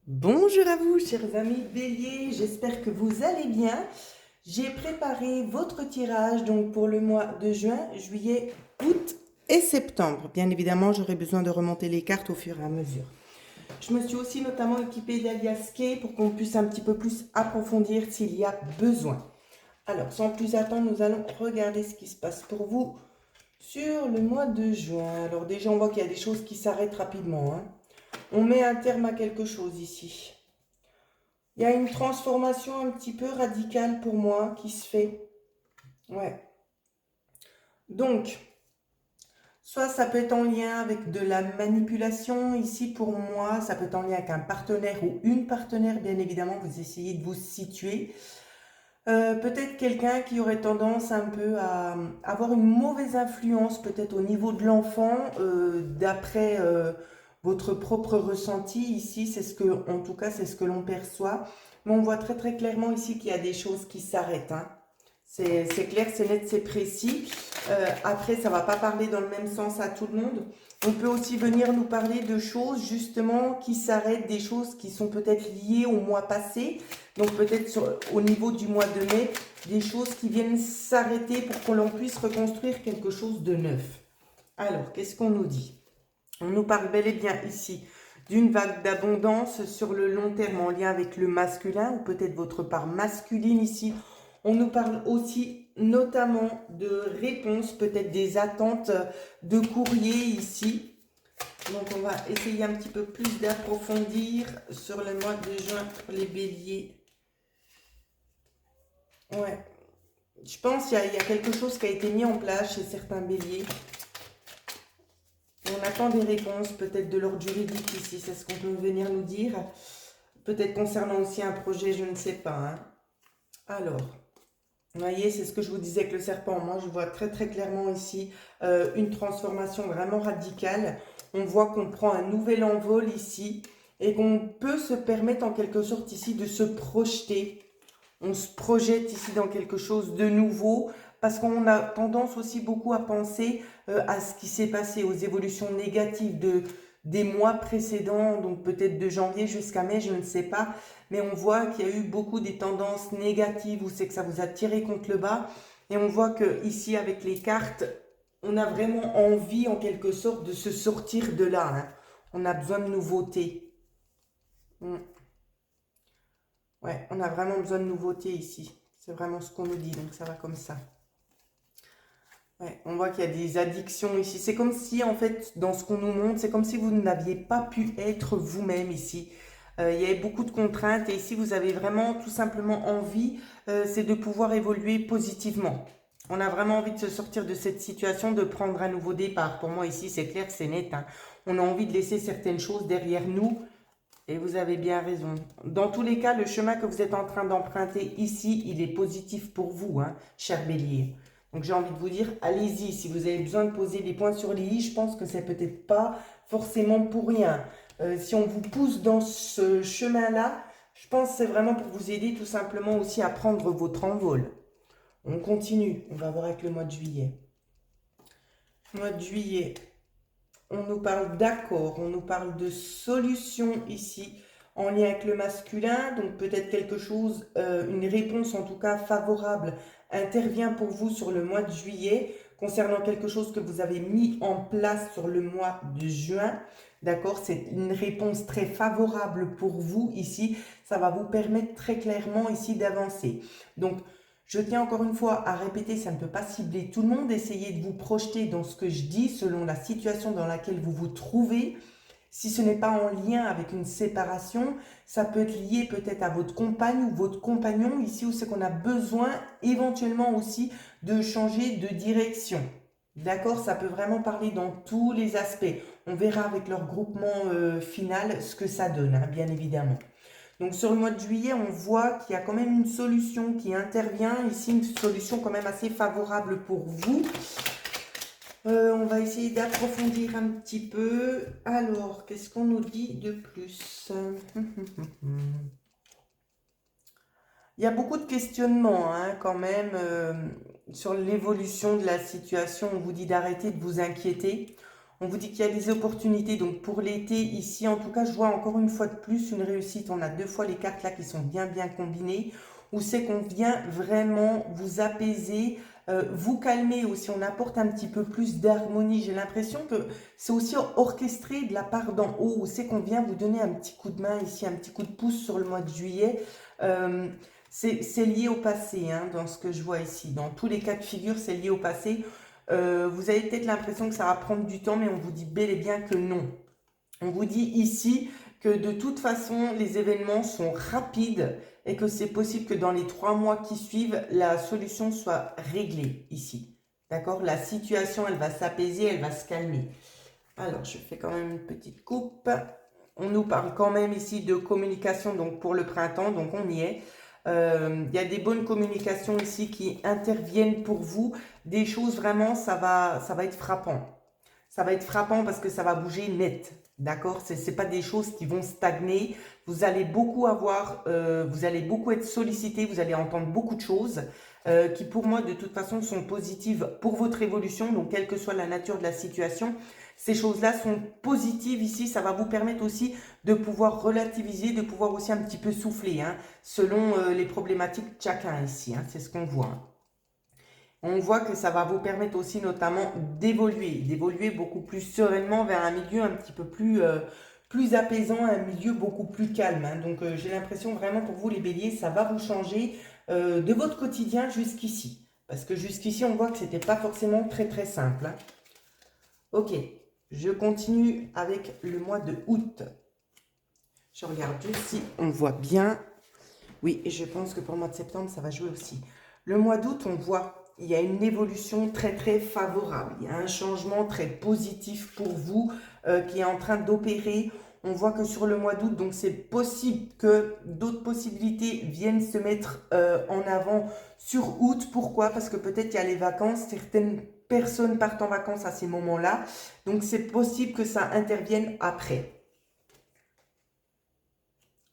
Bonjour à vous, chers amis Bélier, j'espère que vous allez bien. J'ai préparé votre tirage donc pour le mois de juin, juillet, août et septembre. Bien évidemment, j'aurai besoin de remonter les cartes au fur et à mesure. Je me suis aussi notamment équipée d'Alias Kay pour qu'on puisse un petit peu plus approfondir s'il y a besoin. Alors, sans plus attendre, nous allons regarder ce qui se passe pour vous sur le mois de juin. Alors déjà, on voit qu'il y a des choses qui s'arrêtent rapidement, hein. On met un terme à quelque chose ici. Il y a une transformation un petit peu radicale pour moi qui se fait. Ouais. Donc, soit ça peut être en lien avec de la manipulation. Ici, pour moi, ça peut être en lien avec un partenaire ou une partenaire. Bien évidemment, vous essayez de vous situer. Peut-être quelqu'un qui aurait tendance un peu à avoir une mauvaise influence, peut-être au niveau de l'enfant, d'après votre propre ressenti. Ici, c'est ce que, en tout cas, c'est ce que l'on perçoit. Mais on voit très très clairement ici qu'il y a des choses qui s'arrêtent, hein. C'est clair, c'est net, c'est précis. Après, ça va pas parler dans le même sens à tout le monde. On peut aussi venir nous parler de choses justement qui s'arrêtent, des choses qui sont peut-être liées au mois passé. Donc peut-être au niveau du mois de mai, des choses qui viennent s'arrêter pour qu'on puisse reconstruire quelque chose de neuf. Alors, qu'est-ce qu'on nous dit? On nous parle bel et bien ici d'une vague d'abondance sur le long terme en lien avec le masculin ou peut-être votre part masculine ici. On nous parle aussi notamment de réponses, peut-être des attentes de courrier ici. Donc on va essayer un petit peu plus d'approfondir sur le mois de juin pour les béliers. Ouais, je pense qu'il y a quelque chose qui a été mis en place chez certains béliers. On attend des réponses, peut-être de l'ordre juridique ici, c'est ce qu'on peut venir nous dire. Peut-être concernant aussi un projet, je ne sais pas, hein. Alors, vous voyez, c'est ce que je vous disais avec le serpent. Moi, je vois très très clairement ici une transformation vraiment radicale. On voit qu'on prend un nouvel envol ici et qu'on peut se permettre en quelque sorte ici de se projeter. On se projette ici dans quelque chose de nouveau parce qu'on a tendance aussi beaucoup à penser à ce qui s'est passé, aux évolutions négatives des mois précédents, donc peut-être de janvier jusqu'à mai, je ne sais pas, mais on voit qu'il y a eu beaucoup des tendances négatives où c'est que ça vous a tiré contre le bas, et on voit que ici avec les cartes, on a vraiment envie en quelque sorte de se sortir de là, hein. On a besoin de nouveautés. Ouais, on a vraiment besoin de nouveautés ici. C'est vraiment ce qu'on nous dit, donc ça va comme ça. Ouais, on voit qu'il y a des addictions ici. C'est comme si, en fait, dans ce qu'on nous montre, c'est comme si vous n'aviez pas pu être vous-même ici. Il y avait beaucoup de contraintes et ici, vous avez vraiment tout simplement envie, c'est de pouvoir évoluer positivement. On a vraiment envie de se sortir de cette situation, de prendre un nouveau départ. Pour moi, ici, c'est clair, c'est net, hein. On a envie de laisser certaines choses derrière nous et vous avez bien raison. Dans tous les cas, le chemin que vous êtes en train d'emprunter ici, il est positif pour vous, hein, cher bélier. Donc j'ai envie de vous dire, allez-y. Si vous avez besoin de poser des points sur les i, je pense que c'est peut-être pas forcément pour rien. Si on vous pousse dans ce chemin-là, je pense que c'est vraiment pour vous aider tout simplement aussi à prendre votre envol. On continue. On va voir avec le mois de juillet. Mois de juillet. On nous parle d'accord, on nous parle de solution ici en lien avec le masculin, donc peut-être quelque chose, une réponse en tout cas favorable intervient pour vous sur le mois de juillet concernant quelque chose que vous avez mis en place sur le mois de juin. D'accord, c'est une réponse très favorable pour vous ici, ça va vous permettre très clairement ici d'avancer. Donc, je tiens encore une fois à répéter, ça ne peut pas cibler tout le monde. Essayez de vous projeter dans ce que je dis selon la situation dans laquelle vous vous trouvez. Si ce n'est pas en lien avec une séparation, ça peut être lié peut-être à votre compagne ou votre compagnon, ici où c'est qu'on a besoin éventuellement aussi de changer de direction. D'accord, ça peut vraiment parler dans tous les aspects. On verra avec leur groupement final ce que ça donne, hein, bien évidemment. Donc sur le mois de juillet, on voit qu'il y a quand même une solution qui intervient. Ici, une solution quand même assez favorable pour vous. On va essayer d'approfondir un petit peu. Alors, qu'est-ce qu'on nous dit de plus? Il y a beaucoup de questionnements, hein, quand même sur l'évolution de la situation. On vous dit d'arrêter de vous inquiéter. On vous dit qu'il y a des opportunités. Donc pour l'été, ici, en tout cas, je vois encore une fois de plus une réussite. On a deux fois les cartes là qui sont bien combinées. Où c'est qu'on vient vraiment vous apaiser, vous calmer aussi. On apporte un petit peu plus d'harmonie. J'ai l'impression que c'est aussi orchestré de la part d'en haut. Où c'est qu'on vient vous donner un petit coup de main ici, un petit coup de pouce sur le mois de juillet. C'est lié au passé, hein, dans ce que je vois ici. Dans tous les cas de figure, c'est lié au passé. Vous avez peut-être l'impression que ça va prendre du temps, mais on vous dit bel et bien que non. On vous dit ici que de toute façon, les événements sont rapides et que c'est possible que dans les 3 mois qui suivent, la solution soit réglée ici. D'accord? La situation, elle va s'apaiser, elle va se calmer. Alors, je fais quand même une petite coupe. On nous parle quand même ici de communication donc pour le printemps, donc on y est. Il y a des bonnes communications ici qui interviennent pour vous. Des choses vraiment, ça va être frappant. Ça va être frappant parce que ça va bouger net. D'accord? Ce n'est pas des choses qui vont stagner. Vous allez beaucoup vous allez beaucoup être sollicité, vous allez entendre beaucoup de choses qui pour moi de toute façon sont positives pour votre évolution. Donc quelle que soit la nature de la situation, ces choses-là sont positives ici. Ça va vous permettre aussi de pouvoir relativiser, de pouvoir aussi un petit peu souffler, hein, selon les problématiques de chacun ici, hein. C'est ce qu'on voit, hein. On voit que ça va vous permettre aussi notamment d'évoluer beaucoup plus sereinement vers un milieu un petit peu plus apaisant, un milieu beaucoup plus calme, hein. Donc j'ai l'impression vraiment pour vous les béliers, ça va vous changer de votre quotidien jusqu'ici. Parce que jusqu'ici, on voit que c'était pas forcément très simple, hein. Ok, je continue avec le mois de août. Je regarde juste si on voit bien. Oui, et je pense que pour le mois de septembre, ça va jouer aussi. Le mois d'août, on voit, il y a une évolution très favorable. Il y a un changement très positif pour vous qui est en train d'opérer. On voit que sur le mois d'août, donc c'est possible que d'autres possibilités viennent se mettre en avant sur août. Pourquoi? Parce que peut-être il y a les vacances, certaines personnes partent en vacances à ces moments-là. Donc c'est possible que ça intervienne après.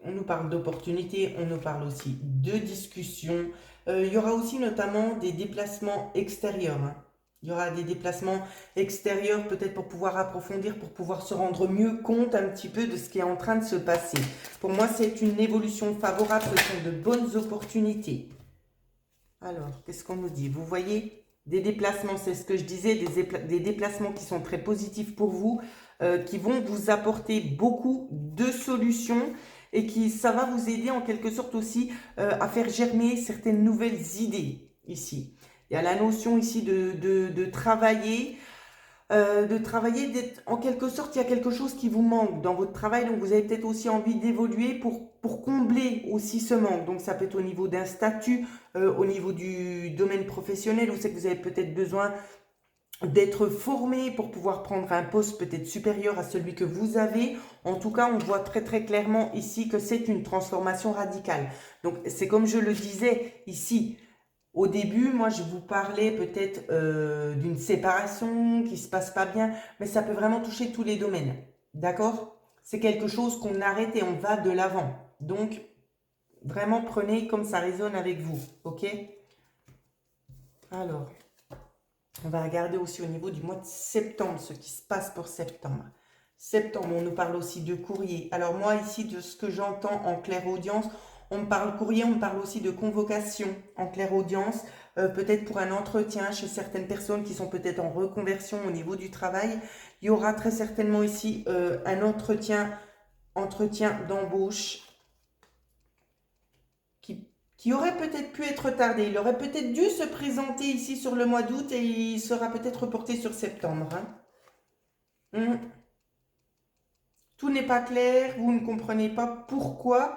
On nous parle d'opportunités, on nous parle aussi de discussions. Il y aura aussi notamment des déplacements extérieurs, hein. Il y aura des déplacements extérieurs peut-être pour pouvoir approfondir, pour pouvoir se rendre mieux compte un petit peu de ce qui est en train de se passer. Pour moi, c'est une évolution favorable, ce sont de bonnes opportunités. Alors, qu'est-ce qu'on nous dit? Vous voyez, des déplacements, c'est ce que je disais, des déplacements qui sont très positifs pour vous, qui vont vous apporter beaucoup de solutions et ça va vous aider en quelque sorte aussi à faire germer certaines nouvelles idées ici. Il y a la notion ici de travailler, en quelque sorte, il y a quelque chose qui vous manque dans votre travail, donc vous avez peut-être aussi envie d'évoluer pour combler aussi ce manque. Donc ça peut être au niveau d'un statut, au niveau du domaine professionnel, où c'est que vous avez peut-être besoin d'être formé pour pouvoir prendre un poste peut-être supérieur à celui que vous avez. En tout cas, on voit très clairement ici que c'est une transformation radicale. Donc c'est comme je le disais ici. Au début, moi, je vous parlais peut-être d'une séparation qui se passe pas bien, mais ça peut vraiment toucher tous les domaines. D'accord? C'est quelque chose qu'on arrête et on va de l'avant. Donc, vraiment, prenez comme ça résonne avec vous. Ok? Alors, on va regarder aussi au niveau du mois de septembre, ce qui se passe pour septembre. Septembre, on nous parle aussi de courrier. Alors moi, ici, de ce que j'entends en clairaudience, on me parle courrier, on me parle aussi de convocation en clairaudience, peut-être pour un entretien chez certaines personnes qui sont peut-être en reconversion au niveau du travail. Il y aura très certainement ici un entretien d'embauche qui aurait peut-être pu être retardé. Il aurait peut-être dû se présenter ici sur le mois d'août et il sera peut-être reporté sur septembre, hein. Tout n'est pas clair, vous ne comprenez pas pourquoi.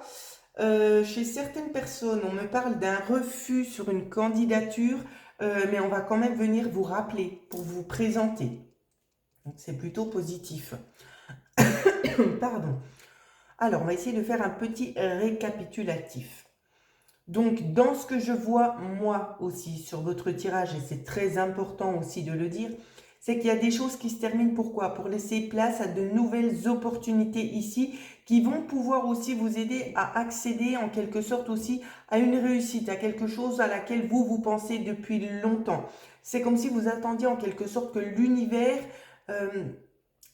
Chez certaines personnes, on me parle d'un refus sur une candidature, mais on va quand même venir vous rappeler pour vous présenter. Donc c'est plutôt positif. Pardon. Alors, on va essayer de faire un petit récapitulatif. Donc, dans ce que je vois, moi aussi, sur votre tirage, et c'est très important aussi de le dire, c'est qu'il y a des choses qui se terminent. Pourquoi? Pour laisser place à de nouvelles opportunités ici qui vont pouvoir aussi vous aider à accéder en quelque sorte aussi à une réussite, à quelque chose à laquelle vous pensez depuis longtemps. C'est comme si vous attendiez en quelque sorte que l'univers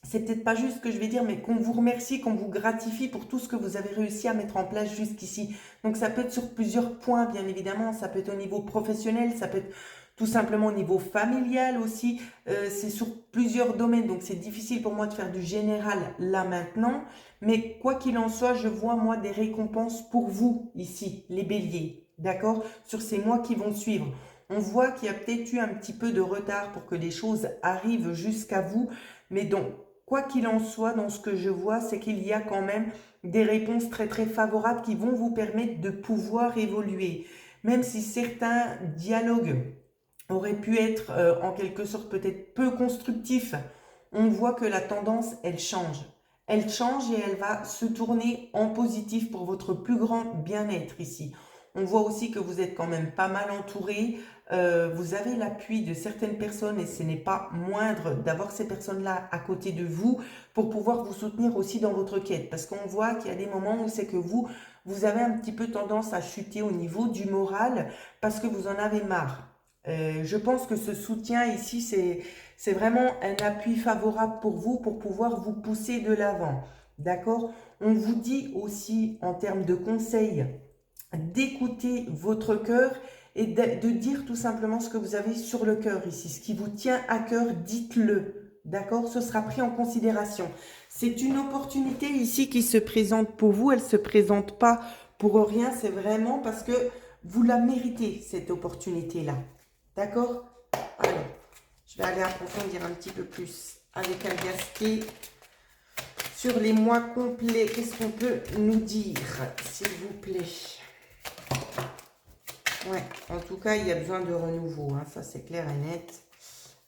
c'est peut-être pas juste ce que je vais dire, mais qu'on vous remercie, qu'on vous gratifie pour tout ce que vous avez réussi à mettre en place jusqu'ici. Donc ça peut être sur plusieurs points, bien évidemment. Ça peut être au niveau professionnel, ça peut être tout simplement au niveau familial aussi. C'est sur plusieurs domaines, donc c'est difficile pour moi de faire du général là maintenant. Mais quoi qu'il en soit, je vois moi des récompenses pour vous ici, les béliers. D'accord? Sur ces mois qui vont suivre. On voit qu'il y a peut-être eu un petit peu de retard pour que les choses arrivent jusqu'à vous. Mais donc, quoi qu'il en soit, dans ce que je vois, c'est qu'il y a quand même des réponses très très favorables qui vont vous permettre de pouvoir évoluer. Même si certains dialogues auraient pu être en quelque sorte peut-être peu constructifs, on voit que la tendance, elle change. Elle change et elle va se tourner en positif pour votre plus grand bien-être ici. On voit aussi que vous êtes quand même pas mal entouré. Vous avez l'appui de certaines personnes et ce n'est pas moindre d'avoir ces personnes-là à côté de vous pour pouvoir vous soutenir aussi dans votre quête. Parce qu'on voit qu'il y a des moments où c'est que vous avez un petit peu tendance à chuter au niveau du moral parce que vous en avez marre. Je pense que ce soutien ici, c'est vraiment un appui favorable pour vous pour pouvoir vous pousser de l'avant. D'accord? On vous dit aussi en termes de conseils d'écouter votre cœur et de dire tout simplement ce que vous avez sur le cœur ici. Ce qui vous tient à cœur, dites-le. D'accord? Ce sera pris en considération. C'est une opportunité ici qui se présente pour vous. Elle ne se présente pas pour rien. C'est vraiment parce que vous la méritez, cette opportunité-là. D'accord? Alors, je vais aller approfondir un petit peu plus avec un gasquet sur les mois complets. Qu'est-ce qu'on peut nous dire, s'il vous plaît? Ouais, en tout cas, il y a besoin de renouveau, hein, ça c'est clair et net.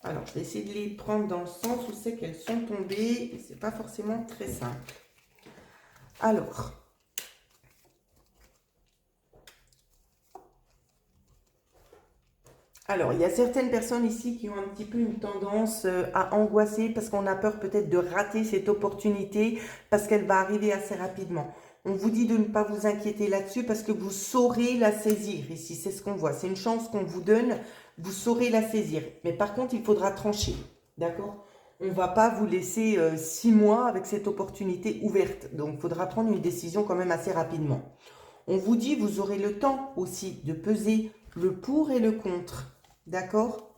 Alors, je vais essayer de les prendre dans le sens où c'est qu'elles sont tombées et c'est pas forcément très simple. Alors, il y a certaines personnes ici qui ont un petit peu une tendance à angoisser parce qu'on a peur peut-être de rater cette opportunité parce qu'elle va arriver assez rapidement. On vous dit de ne pas vous inquiéter là-dessus parce que vous saurez la saisir ici. C'est ce qu'on voit. C'est une chance qu'on vous donne. Vous saurez la saisir. Mais par contre, il faudra trancher. D'accord? On ne va pas vous laisser 6 mois avec cette opportunité ouverte. Donc, il faudra prendre une décision quand même assez rapidement. On vous dit, vous aurez le temps aussi de peser le pour et le contre. D'accord?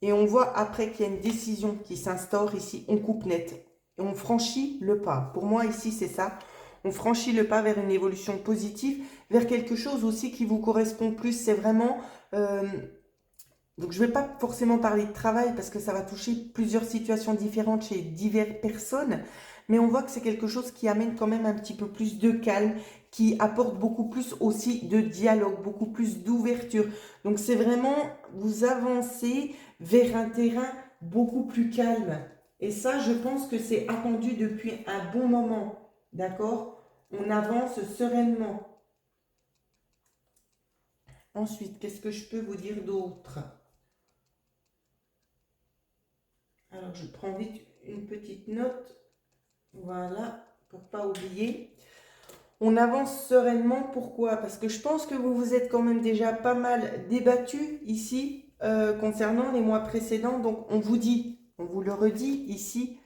Et on voit après qu'il y a une décision qui s'instaure ici, on coupe net. Et on franchit le pas. Pour moi, ici, c'est ça. On franchit le pas vers une évolution positive, vers quelque chose aussi qui vous correspond plus. C'est vraiment... donc, je ne vais pas forcément parler de travail parce que ça va toucher plusieurs situations différentes chez diverses personnes. Mais on voit que c'est quelque chose qui amène quand même un petit peu plus de calme, qui apporte beaucoup plus aussi de dialogue, beaucoup plus d'ouverture. Donc, c'est vraiment vous avancez vers un terrain beaucoup plus calme. Et ça, je pense que c'est attendu depuis un bon moment. D'accord? On avance sereinement. Ensuite, qu'est-ce que je peux vous dire d'autre? Alors, je prends vite une petite note. Voilà, pour pas oublier. On avance sereinement. Pourquoi? Parce que je pense que vous vous êtes quand même déjà pas mal débattu ici concernant les mois précédents. Donc, on vous dit, on vous le redit ici,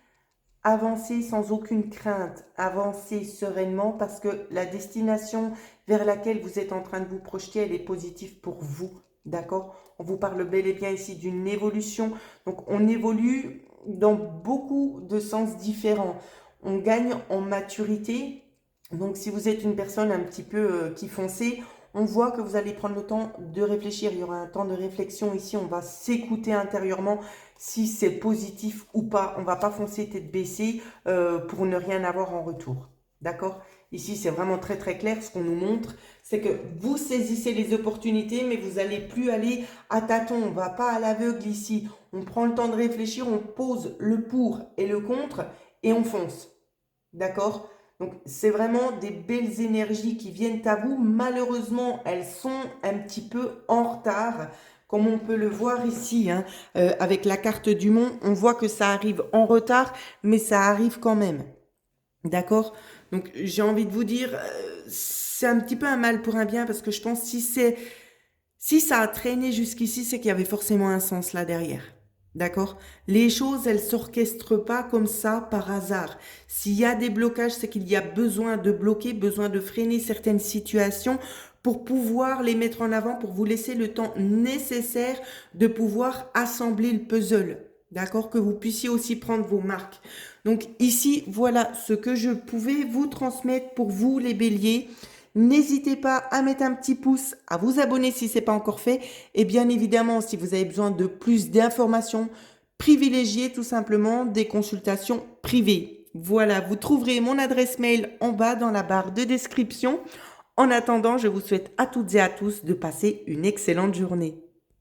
avancez sans aucune crainte, avancez sereinement parce que la destination vers laquelle vous êtes en train de vous projeter, elle est positive pour vous. D'accord? On vous parle bel et bien ici d'une évolution. Donc, on évolue dans beaucoup de sens différents. On gagne en maturité. Donc, si vous êtes une personne un petit peu qui foncée, on voit que vous allez prendre le temps de réfléchir. Il y aura un temps de réflexion ici. On va s'écouter intérieurement si c'est positif ou pas. On ne va pas foncer tête baissée pour ne rien avoir en retour. D'accord? Ici, c'est vraiment très très clair. Ce qu'on nous montre, c'est que vous saisissez les opportunités, mais vous n'allez plus aller à tâtons. On ne va pas à l'aveugle ici. On prend le temps de réfléchir, on pose le pour et le contre et on fonce. D'accord? Donc, c'est vraiment des belles énergies qui viennent à vous. Malheureusement, elles sont un petit peu en retard, comme on peut le voir ici, hein, avec la carte du monde. On voit que ça arrive en retard, mais ça arrive quand même. D'accord? Donc, j'ai envie de vous dire, c'est un petit peu un mal pour un bien, parce que je pense si ça a traîné jusqu'ici, c'est qu'il y avait forcément un sens là derrière. D'accord? Les choses, elles s'orchestrent pas comme ça par hasard. S'il y a des blocages, c'est qu'il y a besoin de bloquer, besoin de freiner certaines situations pour pouvoir les mettre en avant, pour vous laisser le temps nécessaire de pouvoir assembler le puzzle. D'accord? Que vous puissiez aussi prendre vos marques. Donc ici, voilà ce que je pouvais vous transmettre pour vous, les béliers. N'hésitez pas à mettre un petit pouce, à vous abonner si ce n'est pas encore fait. Et bien évidemment, si vous avez besoin de plus d'informations, privilégiez tout simplement des consultations privées. Voilà, vous trouverez mon adresse mail en bas dans la barre de description. En attendant, je vous souhaite à toutes et à tous de passer une excellente journée.